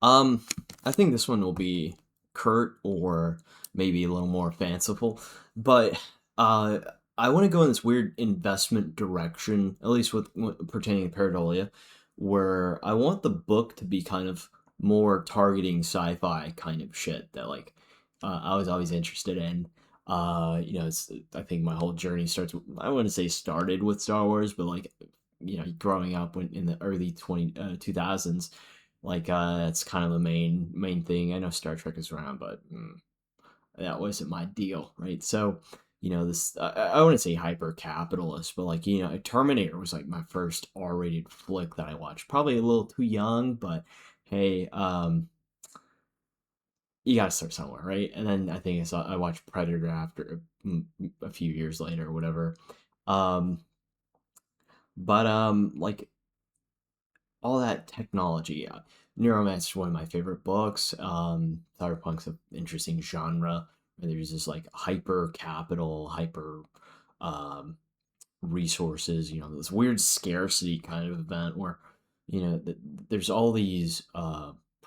Um, I think this one will be curt or maybe a little more fanciful, but uh, I want to go in this weird investment direction, at least with pertaining to Pareidolia, where I want the book to be kind of more targeting sci-fi kind of shit that I was always interested in. I think my whole journey starts. I wouldn't say started with Star Wars, but growing up in the early 2000s, that's kind of the main thing. I know Star Trek is around, but that wasn't my deal, right? So, this I wouldn't say hyper capitalist, but Terminator was like my first R-rated flick that I watched. Probably a little too young, but hey, you gotta start somewhere, right? And then I think I watched Predator after a few years later or whatever. Um, but all that technology. Neuromancer is one of my favorite books. Cyberpunk's an interesting genre where there's this like hyper capital, hyper um, resources. This weird scarcity kind of event where there's all these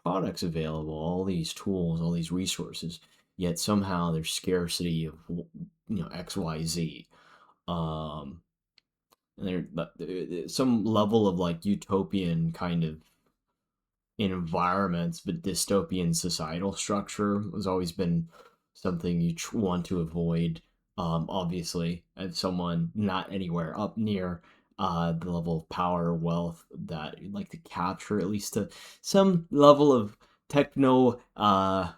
products available, all these tools, all these resources. Yet somehow there's scarcity of X, Y, Z. Um, and some level of like utopian kind of environments, but dystopian societal structure has always been something you want to avoid. Obviously, as someone not anywhere up near the level of power or wealth that you'd like to capture, at least to some level of techno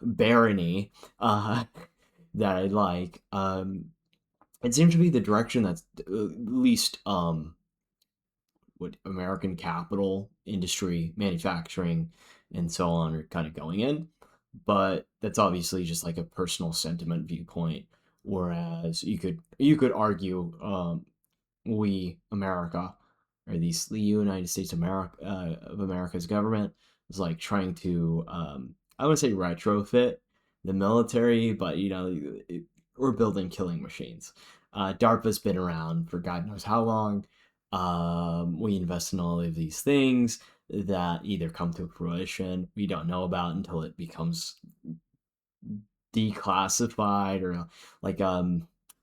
barony that I like. It seems to be the direction that's at least what American capital, industry, manufacturing, and so on are kind of going in. But that's obviously just like a personal sentiment viewpoint. Whereas you could argue we America or the United States of America's government is like trying to I wouldn't say retrofit the military, but we're building killing machines. DARPA's been around for God knows how long. We invest in all of these things that either come to fruition we don't know about until it becomes declassified or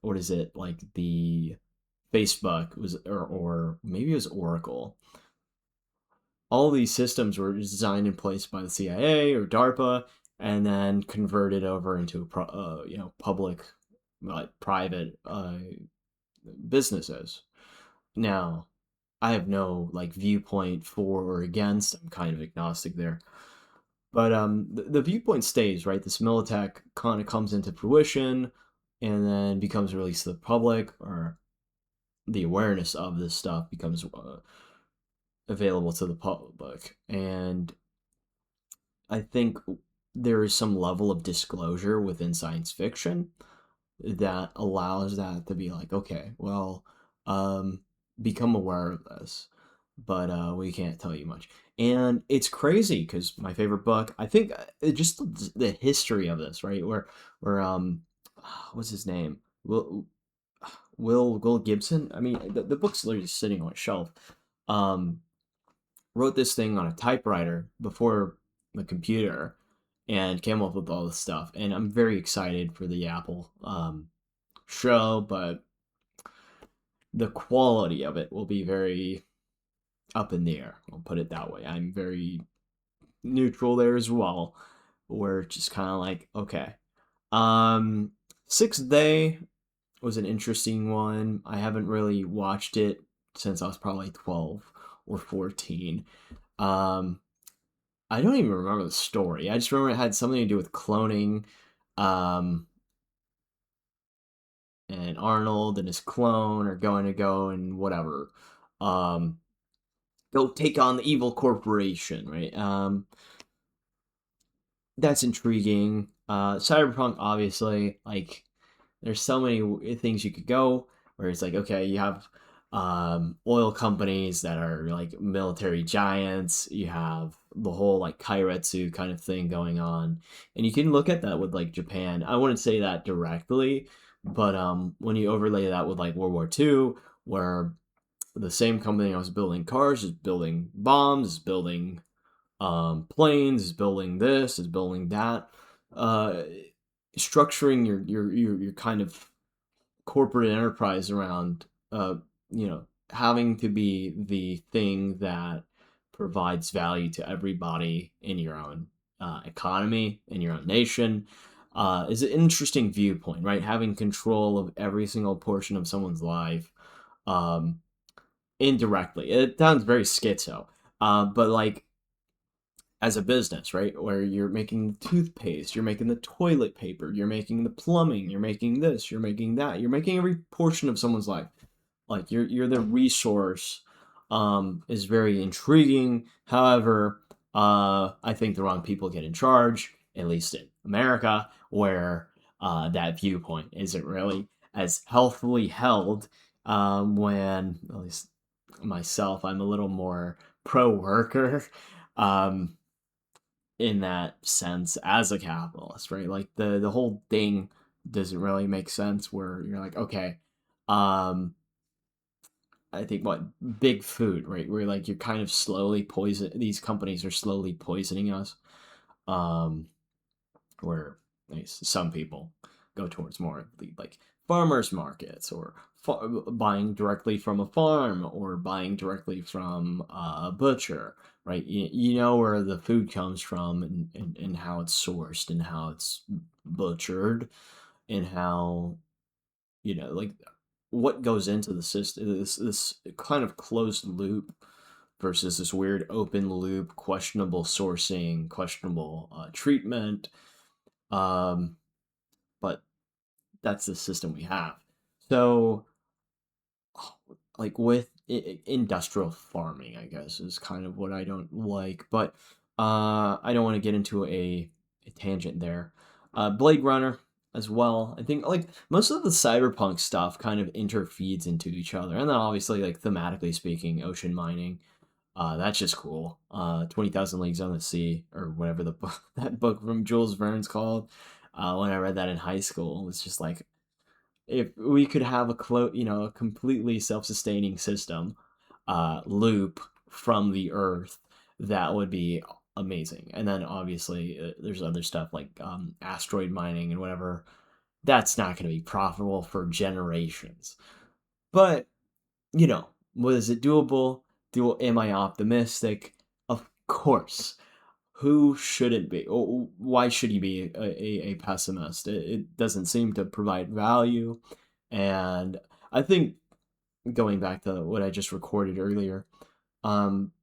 what is it like the Facebook was or maybe it was Oracle. All these systems were designed in place by the CIA or DARPA and then converted over into public private businesses. Now, I have no like viewpoint for or against. I'm kind of agnostic there. But the viewpoint stays, right? This Militech kind of comes into fruition and then becomes released to the public, or the awareness of this stuff becomes available to the public. And I think there is some level of disclosure within science fiction that allows that to be like, okay, well, um, become aware of this, but we can't tell you much. And it's crazy because my favorite book, I think, just the history of this, right? Where what's his name? Will Gibson. I mean, the book's literally sitting on a shelf. Um, wrote this thing on a typewriter before the computer and came up with all this stuff. And I'm very excited for the Apple show, but the quality of it will be very up in the air. I'll put it that way. I'm very neutral there as well. We're just kind of like, okay. Um, Sixth Day was an interesting one. I haven't really watched it since I was probably 12 or 14. Um, I don't even remember the story. I just remember it had something to do with cloning. Um, and Arnold and his clone are going to go and whatever. Um, go take on the evil corporation, right? That's intriguing. Cyberpunk, obviously, like there's so many things you could go where it's like, okay, you have oil companies that are like military giants. You have the whole like kairetsu kind of thing going on, and you can look at that with like Japan. I wouldn't say that directly, but when you overlay that with like World War II, where the same company that was building cars is building bombs, is building planes, is building this, is building that. Uh, Structuring your kind of corporate enterprise around you know having to be the thing that provides value to everybody in your own economy in your own nation is an interesting viewpoint, right? Having control of every single portion of someone's life um, indirectly. It sounds very schizo, but like as a business, right? Where you're making toothpaste, you're making the toilet paper, you're making the plumbing, you're making this, you're making that, you're making every portion of someone's life. Like you're the resource is very intriguing. However, I think the wrong people get in charge, at least in America, where that viewpoint isn't really as healthily held. When at least myself, I'm a little more pro worker. Um, in that sense as a capitalist, right? Like the whole thing doesn't really make sense where you're like, okay, um, I think what big food, right? Where like you're kind of slowly poison these companies are slowly poisoning us. Um, where some people go towards more like farmers markets or buying directly from a farm or buying directly from a butcher, right? You know where the food comes from and how it's sourced and how it's butchered and how like what goes into the system, this kind of closed loop versus this weird open loop, questionable sourcing, questionable treatment. um but that's the system we have. So, like with industrial farming, I guess is kind of what I don't like. But I don't want to get into a tangent there. Blade Runner as well. I think like most of the cyberpunk stuff kind of interfeeds into each other, and then obviously like thematically speaking, ocean mining. That's just cool. 20,000 Leagues on the Sea, or whatever the book, that book from Jules Verne's called. When I read that in high school, it was just like, if we could have a completely self-sustaining system loop from the earth, that would be amazing. And then obviously there's other stuff like asteroid mining and whatever. That's not going to be profitable for generations. But was it doable? Am I optimistic? Of course. Who shouldn't be? Why should you be a pessimist? It doesn't seem to provide value. And I think, going back to what I just recorded earlier, um,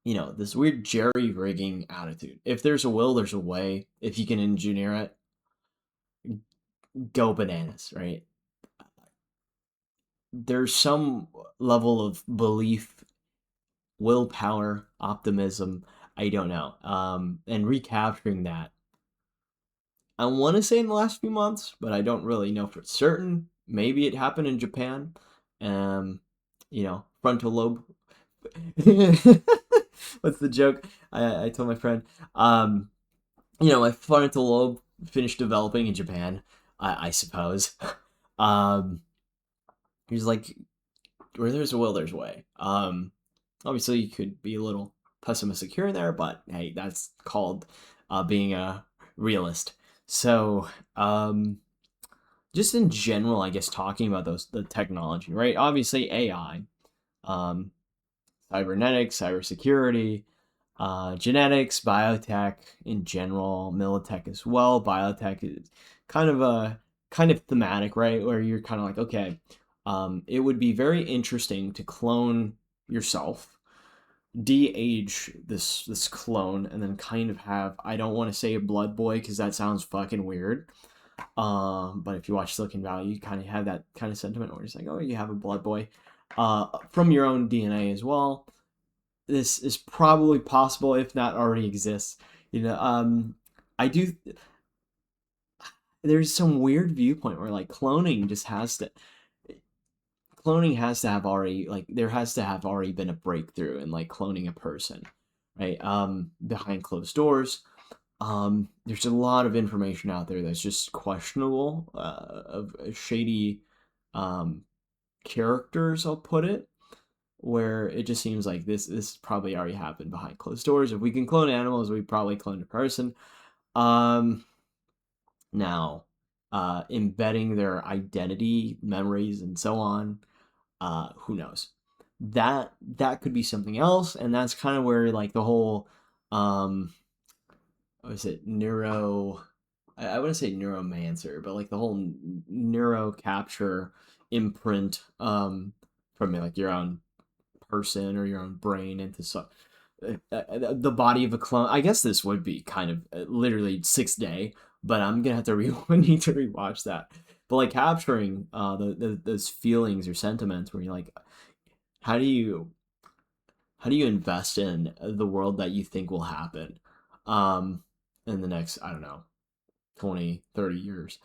this weird jerry rigging attitude. If there's a will, there's a way. If you can engineer it, go bananas, right? There's some level of belief, willpower, optimism. I don't know. And recapturing that, I want to say in the last few months, but I don't really know for certain. Maybe it happened in Japan. Frontal lobe. What's the joke? I told my friend, my frontal lobe finished developing in Japan, I suppose. um, he's like, where there's a will, there's a way. Obviously, you could be a little pessimistic here and there, but hey, that's called being a realist. So, just in general, I guess talking about the technology, right? Obviously, AI, um, cybernetics, cybersecurity, genetics, biotech in general, militech as well. Biotech is kind of thematic, right? Where you're kind of like, okay, it would be very interesting to clone yourself, de-age this clone, and then kind of have, I don't want to say a blood boy because that sounds fucking weird. But if you watch Silicon Valley, you kind of have that kind of sentiment where it's like, oh, you have a blood boy, from your own DNA as well. This is probably possible, if not already exists. I do. There's some weird viewpoint where like cloning has to have already, like, there has to have already been a breakthrough in like cloning a person, right? Behind closed doors. There's a lot of information out there that's just questionable, of shady um characters, I'll put it. where it just seems like this probably already happened behind closed doors. If we can clone animals, we probably cloned a person. Um, Now, embedding their identity, memories, and so on, who knows? That could be something else, and that's kind of where like the whole what is it, neuro, I wouldn't say neuromancer, but like the whole neuro capture imprint from like your own person or your own brain into some the body of a clone. I guess this would be kind of literally 6 day, but I'm gonna have to need to rewatch that. But like capturing those feelings or sentiments where you're like, how do you how do you invest in the world that you think will happen um in the next, I don't know, 20, 30 years.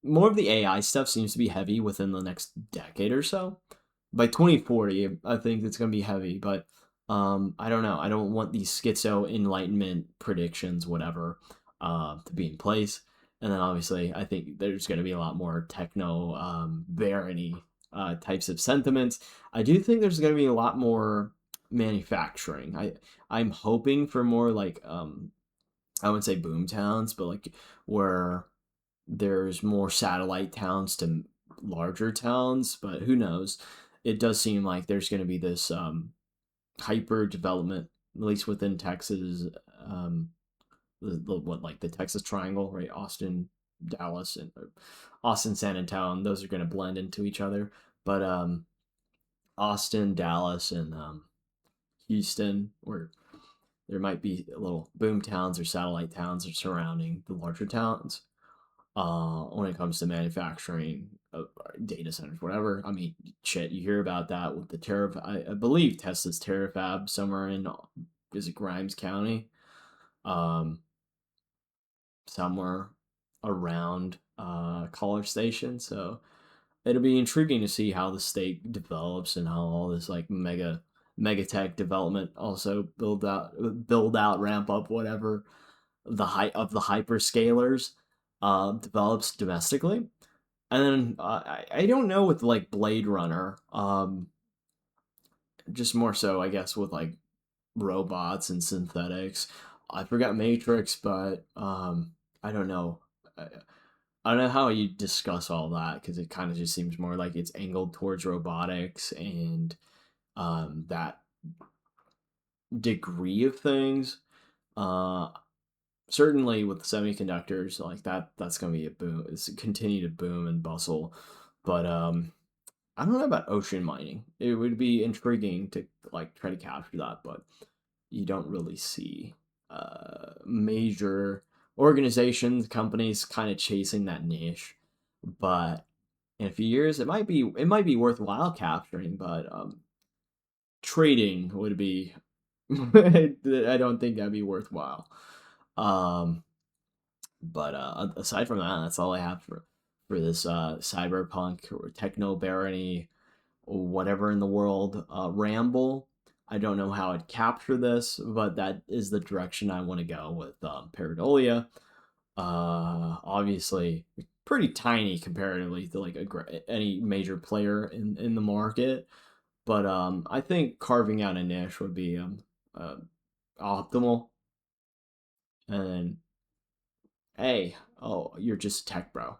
More of the AI stuff seems to be heavy within the next decade or so. By 2040, I think it's going to be heavy, but I don't know. I don't want these schizo enlightenment predictions, whatever, to be in place. And then obviously, I think there's going to be a lot more techno barony types of sentiments. I do think there's going to be a lot more manufacturing. I'm hoping for more like I wouldn't say boom towns, but like where there's more satellite towns to larger towns, but who knows? It does seem like there's going to be this hyper development, at least within Texas. Um, what like the Texas Triangle, right? Austin, Dallas, and Austin, San Antonio. Those are going to blend into each other, but Austin, Dallas, and Houston, where there might be little boom towns or satellite towns or surrounding the larger towns when it comes to manufacturing, data centers, whatever. I mean, shit, you hear about that with the Terra. I believe Tesla's Terrafab somewhere in, is it Grimes County, um, somewhere around College Station. So it'll be intriguing to see how the state develops and how all this like mega tech development also build out, ramp up, whatever the height of the hyperscalers develops domestically. And then I don't know with like Blade Runner, just more so I guess with like robots and synthetics. I forgot Matrix, but I don't know. I don't know how you discuss all that because it kind of just seems more like it's angled towards robotics and that degree of things. Uh, Certainly with semiconductors, like that's gonna be a boom. It's continue to boom and bustle, but I don't know about ocean mining. It would be intriguing to like try to capture that, but you don't really see major organizations, companies kind of chasing that niche. But in a few years, it might be worthwhile capturing, but trading would be. I don't think that'd be worthwhile. Um, but aside from that, that's all I have for this cyberpunk or techno barony whatever in the world ramble. I don't know how I'd capture this, but that is the direction I want to go with Paradolia. Obviously, pretty tiny comparatively to like any major player in the market, but I think carving out a niche would be uh, optimal. And hey, oh, you're just tech bro.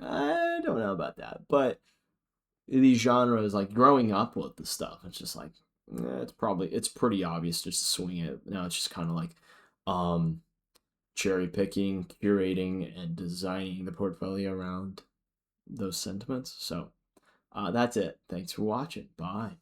I don't know about that, but these genres, like growing up with the stuff, it's just like it's pretty obvious just to swing it. Now it's just kind of like um cherry picking, curating, and designing the portfolio around those sentiments. So that's it. Thanks for watching. Bye.